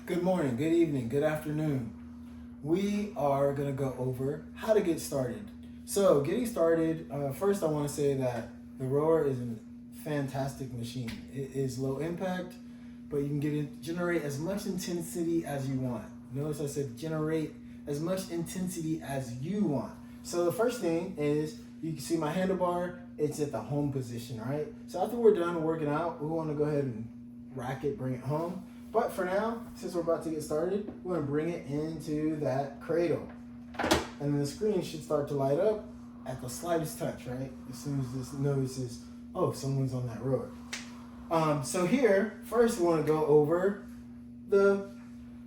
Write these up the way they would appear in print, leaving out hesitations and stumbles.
Good morning, good evening, good afternoon. We are going to go over how to get started. So, getting started, first I want to say that the rower is a fantastic machine. It is low impact, but you can generate as much intensity as you want. Notice I said generate as much intensity as you want. So, the first thing is you can see my handlebar, it's at the home position, right? So, after we're done working out, we want to go ahead and rack it, bring it home. But for now, since we're about to get started, we're gonna bring it into that cradle. And then the screen should start to light up at the slightest touch, right? As soon as this notices, oh, someone's on that rower. So here, first we wanna go over the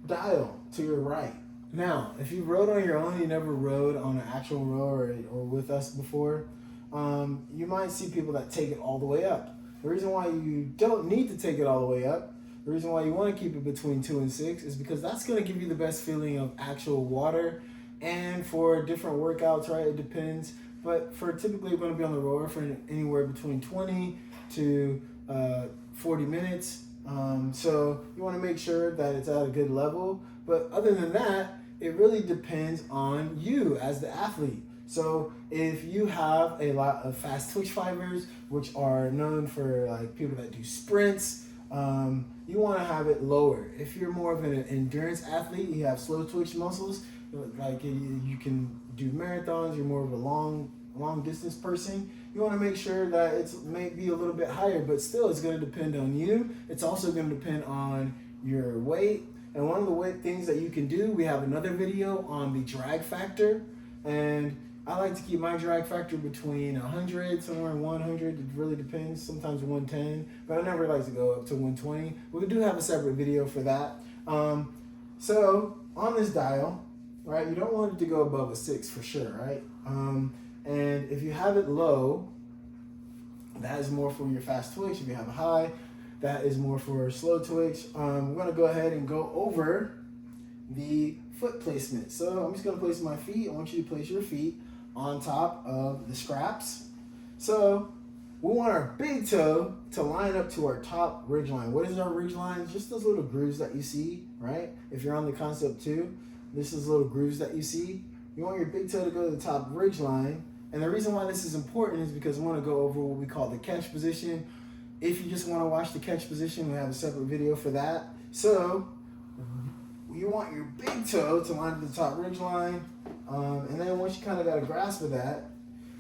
dial to your right. Now, if you rode on your own, you never rode on an actual rower or with us before, you might see people that take it all the way up. The reason why you don't need to take it all the way up, the reason why you want to keep it between 2 and 6 is because that's going to give you the best feeling of actual water. And for different workouts, right, it depends. But for typically you're going to be on the rower for anywhere between 20 to 40 minutes. So you want to make sure that it's at a good level. But other than that, it really depends on you as the athlete. So if you have a lot of fast twitch fibers, which are known for like people that do sprints, you want to have it lower. If you're more of an endurance athlete, you have slow twitch muscles, like you can do marathons, you're more of a long distance person, you want to make sure that it's may be a little bit higher, but still it's going to depend on you. It's also going to depend on your weight. And one of the things that you can do, we have another video on the drag factor, and I like to keep my drag factor between 100, somewhere in 100. It really depends. Sometimes 110, but I never like to go up to 120. We do have a separate video for that. So on this dial, right, you don't want it to go above a 6 for sure, right? And if you have it low, that is more for your fast twitch. If you have a high, that is more for slow twitch. We're gonna go ahead and go over the foot placement. So I'm just gonna place my feet. I want you to place your feet on top of the scraps. So we want our big toe to line up to our top ridge line. What is our ridge line? Just those little grooves that you see, right? If you're on the concept 2, this is little grooves that you see. You want your big toe to go to the top ridge line. And the reason why this is important is because we want to go over what we call the catch position. If you just want to watch the catch position, we have a separate video for that. So you want your big toe to line up the top ridge line. And then once you kind of got a grasp of that,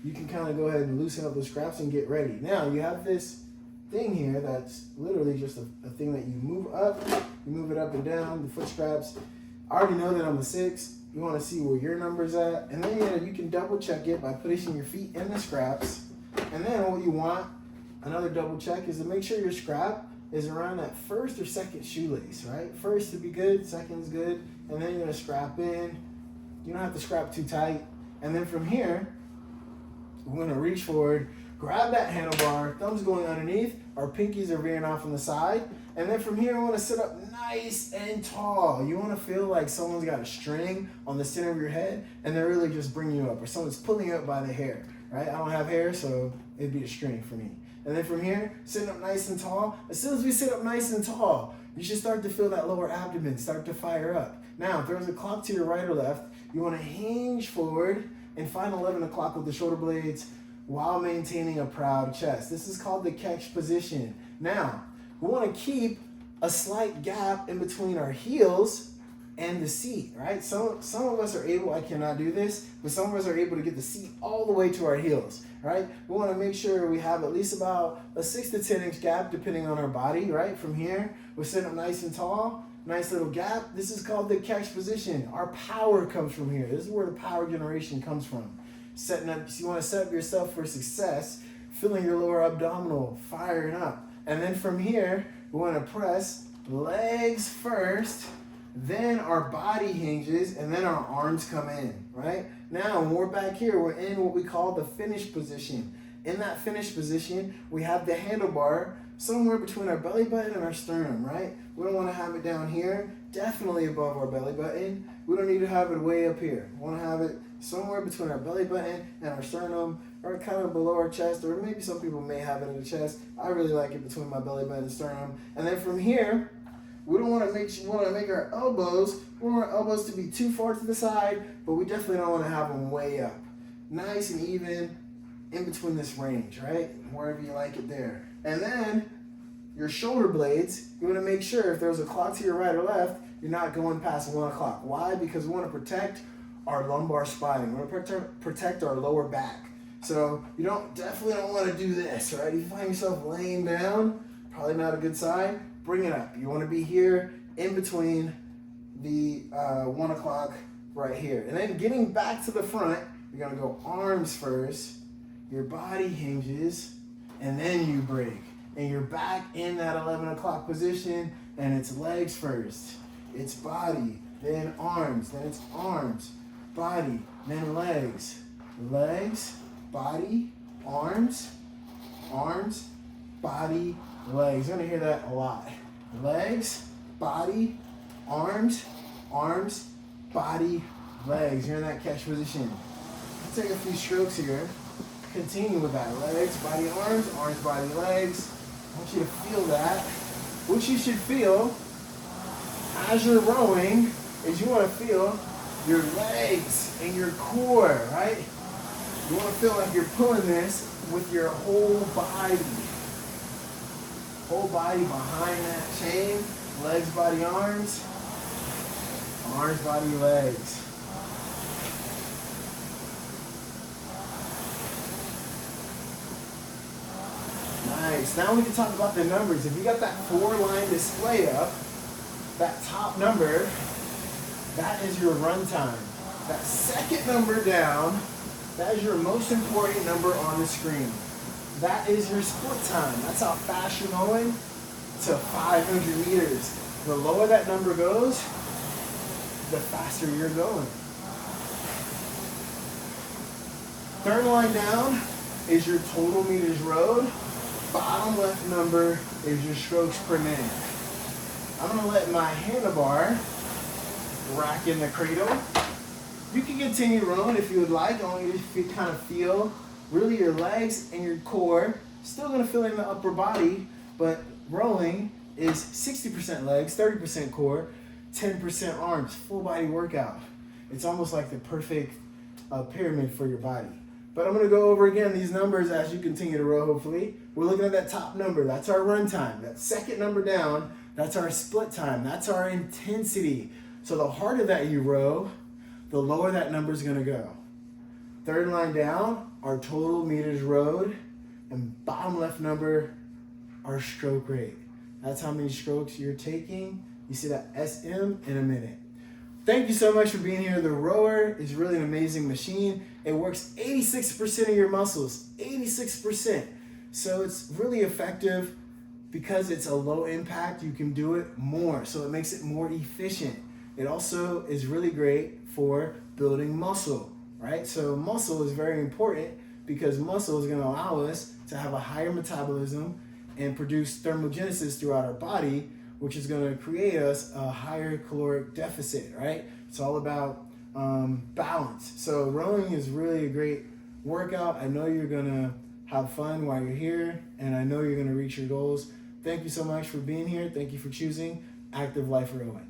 you can kind of go ahead and loosen up the scraps and get ready. Now you have this thing here that's literally just a thing that you move up. You move it up and down, the foot straps. I already know that I'm a 6. You want to see where your number's at. And then you can double check it by placing your feet in the scraps. And then what you want, another double check, is to make sure your scrap is around that first or second shoelace, right? First to be good, second is good. And then you're going to scrap in. You don't have to scrap too tight. And then from here, we're going to reach forward, grab that handlebar, thumbs going underneath, our pinkies are veering off on the side. And then from here, we want to sit up nice and tall. You want to feel like someone's got a string on the center of your head and they're really just bringing you up, or someone's pulling you up by the hair, right? I don't have hair, so it'd be a string for me. And then from here, sitting up nice and tall. As soon as we sit up nice and tall, you should start to feel that lower abdomen start to fire up. Now, if there's a clock to your right or left, you want to hinge forward and find 11 o'clock with the shoulder blades while maintaining a proud chest. This is called the catch position. Now, we want to keep a slight gap in between our heels and the seat, right? Some of us are able, I cannot do this, but some of us are able to get the seat all the way to our heels, right? We want to make sure we have at least about a 6 to 10 inch gap depending on our body, right? From here, we're sitting up nice and tall, nice little gap. This is called the catch position. Our power comes from here. This is where the power generation comes from. Setting up, so you want to set up yourself for success, feeling your lower abdominal firing up. And then from here, we want to press legs first, then our body hinges, and then our arms come in, right? Now, when we're back here, we're in what we call the finish position. In that finish position, we have the handlebar somewhere between our belly button and our sternum, right? We don't want to have it down here, definitely above our belly button. We don't need to have it way up here. We want to have it somewhere between our belly button and our sternum, or kind of below our chest, or maybe some people may have it in the chest. I really like it between my belly button and sternum. And then from here, We don't want to make our elbows. We don't want our elbows to be too far to the side, but we definitely don't want to have them way up. Nice and even in between this range, right? Wherever you like it there. And then your shoulder blades, you want to make sure if there's a clock to your right or left, you're not going past 1 o'clock. Why? Because we want to protect our lumbar spine. We want to protect our lower back. So you definitely don't want to do this, right? If you find yourself laying down, probably not a good sign. Bring it up. You want to be here in between the 1 o'clock right here. And then getting back to the front, you're going to go arms first, your body hinges, and then you break. And you're back in that 11 o'clock position, and it's legs first. It's body, then arms, then it's arms, body, then legs. Legs, body, arms, arms, body, legs. You're going to hear that a lot. Legs, body, arms, arms, body, legs. You're in that catch position. I'll take a few strokes here. Continue with that. Legs, body, arms, body, legs. I want you to feel that. What you should feel as you're rowing is you want to feel your legs and your core, right? You want to feel like you're pulling this with your whole body. Whole body behind that chain. Legs, body, arms, body, legs. Nice. Now we can talk about the numbers. If you got that 4-line display up, that top number, that is your run time. That second number down, that is your most important number on the screen. That is your split time. That's how fast you're going to 500 meters. The lower that number goes, the faster you're going. Third line down is your total meters rowed. Bottom left number is your strokes per minute. I'm going to let my handlebar rack in the cradle. You can continue rowing if you would like. I want you to kind of feel really your legs and your core. Still going to feel in the upper body, but rowing is 60% legs, 30% core, 10% arms, full body workout. It's almost like the perfect pyramid for your body. But I'm going to go over again these numbers as you continue to row, hopefully. We're looking at that top number. That's our run time. That second number down, that's our split time. That's our intensity. So the harder that you row, the lower that number is going to go. Third line down, our total meters rowed. And bottom left number, our stroke rate. That's how many strokes you're taking. You see that SM in a minute. Thank you so much for being here. The rower is really an amazing machine. It works 86% of your muscles, 86%. So it's really effective because it's a low impact. You can do it more, so it makes it more efficient. It also is really great for building muscle, right? So muscle is very important because muscle is going to allow us to have a higher metabolism and produce thermogenesis throughout our body, which is going to create us a higher caloric deficit, right? It's all about balance. So rowing is really a great workout. I know you're going to have fun while you're here, and I know you're going to reach your goals. Thank you so much for being here. Thank you for choosing Active Life Rowing.